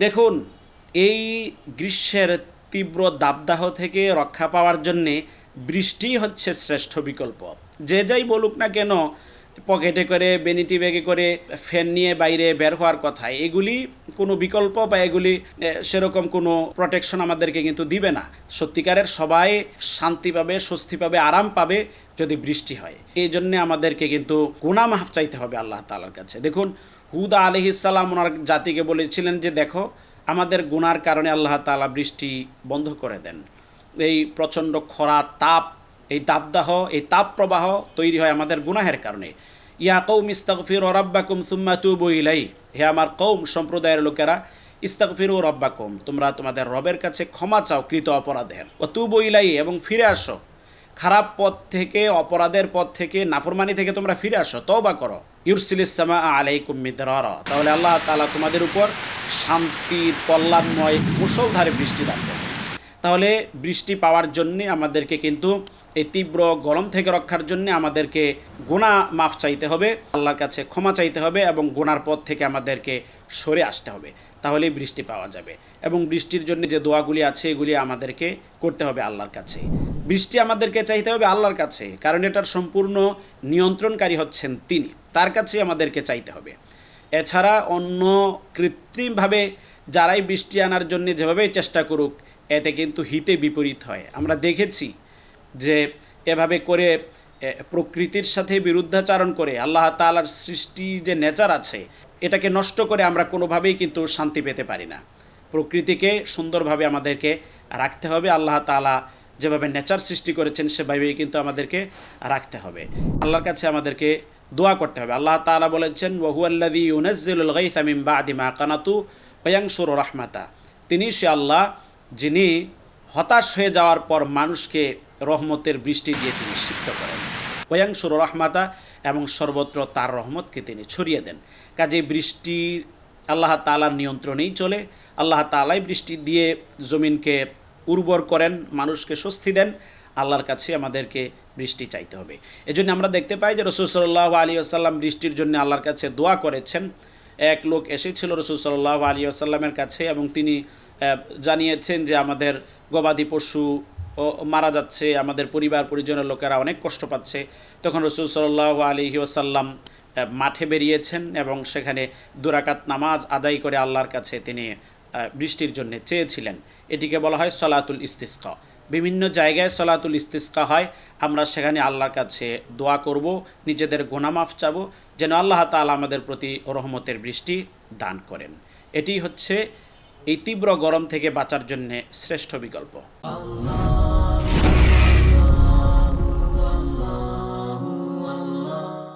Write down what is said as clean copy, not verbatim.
দেখুন, এই গ্রীষ্মের তীব্র দাবদাহ থেকে রক্ষা পাওয়ার জন্যে বৃষ্টি হচ্ছে শ্রেষ্ঠ বিকল্প। যে যাই বলুক না কেন, পকেটে করে বেনিটি ব্যাগে করে ফ্যান নিয়ে বাইরে বের হওয়ার কথা, এগুলি কোনো বিকল্প বা এগুলি সেরকম কোনো প্রোটেকশন আমাদেরকে কিন্তু দিবে না। সত্যিকারের সবাই শান্তি পাবে, স্বস্তি পাবে, আরাম পাবে যদি বৃষ্টি হয়। এই জন্যে আমাদেরকে কিন্তু গুনাহ মাফ চাইতে হবে আল্লাহ তাআলার কাছে। দেখুন, হুদা আলাইহিস সালাম ওনার জাতিকে বলেছিলেন যে দেখো, আমাদের গুনার কারণে আল্লাহ তাআলা বৃষ্টি বন্ধ করে দেন। এই প্রচণ্ড খরা, তাপ, এই তাপদাহ, এই তাপ প্রবাহ তৈরি হয় আমাদের গুনাহের কারণে। ইয়া কওম ইস্তাগফিরু রাব্বাকুম সুম্মা তুবু ইলাইহি, হে আমার কওম, সম্প্রদায়ের লোকেরা, ইস্তাগফিরু রাব্বাকুম, তোমরা তোমাদের রবের কাছে ক্ষমা চাও কৃত অপরাধের, ওয়া তুবু ইলাইহি, এবং ফিরে আসো খারাপ পথ থেকে, অপরাধের পথ থেকে, নাফরমানি থেকে তোমরা ফিরে আসো, তওবা করো। ইউরসিলিস সামা আলাইকুম মিদরারা, তাহলে আল্লাহ তাআলা তোমাদের উপর শান্তির কল্যাণময় মুষলধারে বৃষ্টি দান করবে। তাহলে বৃষ্টি পাওয়ার জন্যে আমাদেরকে কিন্তু এই তীব্র গরম থেকে রক্ষার জন্যে আমাদেরকে গুনাহ মাফ চাইতে হবে, আল্লাহর কাছে ক্ষমা চাইতে হবে, এবং গুনার পথ থেকে আমাদেরকে সরে আসতে হবে। তাহলেই বৃষ্টি পাওয়া যাবে। এবং বৃষ্টির জন্য যে দোয়াগুলি আছে এগুলি আমাদেরকে করতে হবে আল্লাহর কাছে। বৃষ্টি আমাদেরকে চাইতে হবে আল্লাহর কাছে, কারণ এটার সম্পূর্ণ নিয়ন্ত্রণকারী হচ্ছেন তিনি, তার কাছেই আমাদেরকে চাইতে হবে। এছাড়া অন্য কৃত্রিমভাবে যারাই বৃষ্টি আনার জন্য যেভাবেই চেষ্টা করুক, এতে কিন্তু হিতে বিপরীত হয়। আমরা দেখেছি যে এভাবে করে প্রকৃতির সাথে বিরুদ্ধাচারণ করে আল্লাহ তাআলার সৃষ্টি যে নেচার আছে এটাকে নষ্ট করে আমরা কোনোভাবেই কিন্তু শান্তি পেতে পারি না। প্রকৃতিকে সুন্দরভাবে আমাদেরকে রাখতে হবে। আল্লাহ তাআলা যেভাবে নেচার সৃষ্টি করেছেন সেভাবেই কিন্তু আমাদেরকে রাখতে হবে। আল্লাহর কাছে আমাদেরকে দোয়া করতে হবে। আল্লাহ তাআলা বলেছেন, ওয়া হুয়াল্লাযী ইউনাজ্জিলুল গায়থা মিন বা'দি মা কানাতু ওয়া ইয়ানশুরু রাহমাতা, তিনি সে আল্লাহ যিনি হতাশ হয়ে যাওয়ার পর মানুষকে রহমতের বৃষ্টি দিয়ে তিনি সিক্ত করেন। ওয়া ইয়ানশুরু রাহমাতা, এবং সর্বত্র তার রহমতকে তিনি ছড়িয়ে দেন। কাজে বৃষ্টি আল্লাহ তাআলার নিয়ন্ত্রণেই চলে। আল্লাহ তাআলাই বৃষ্টি দিয়ে জমিনকে উর্বর করেন, মানুষকে স্বস্তি দেন। আল্লাহর কাছে আমাদেরকে বৃষ্টি চাইতে হবে। এজন্য আমরা দেখতে পাই যে রাসূল সাল্লাল্লাহু আলাইহি ওয়াসাল্লাম বৃষ্টির জন্য আল্লাহর কাছে দোয়া করেছেন। এক লোক এসেছিল রাসূল সাল্লাল্লাহু আলাইহি ওয়াসাল্লামের কাছে, এবং তিনি জানিয়েছেন যে আমাদের গবাদি পশু মারা যাচ্ছে, আমাদের পরিবার পরিজনের লোকেরা অনেক কষ্ট পাচ্ছে। তখন রাসূল সাল্লাল্লাহু আলাইহি ওয়াসাল্লাম মাঠে বেরিয়েছেন এবং সেখানে 2 রাকাত নামাজ আদায় করে আল্লাহর কাছে তিনি বৃষ্টির জন্য চেয়েছিলেন। এটিকে বলা হয় সলাতুল ইস্তিসকা। বিভিন্ন জায়গায় সলাতুল ইস্তিসকা হয়। আমরা সেখানে আল্লাহর কাছে দোয়া করব, নিজেদের গুনাহ মাফ চাবো, যেন আল্লাহ তাআলা আমাদের প্রতি রহমতের বৃষ্টি দান করেন। এটি হচ্ছে এই তীব্র গরম থেকে বাঁচার জন্য শ্রেষ্ঠ বিকল্প।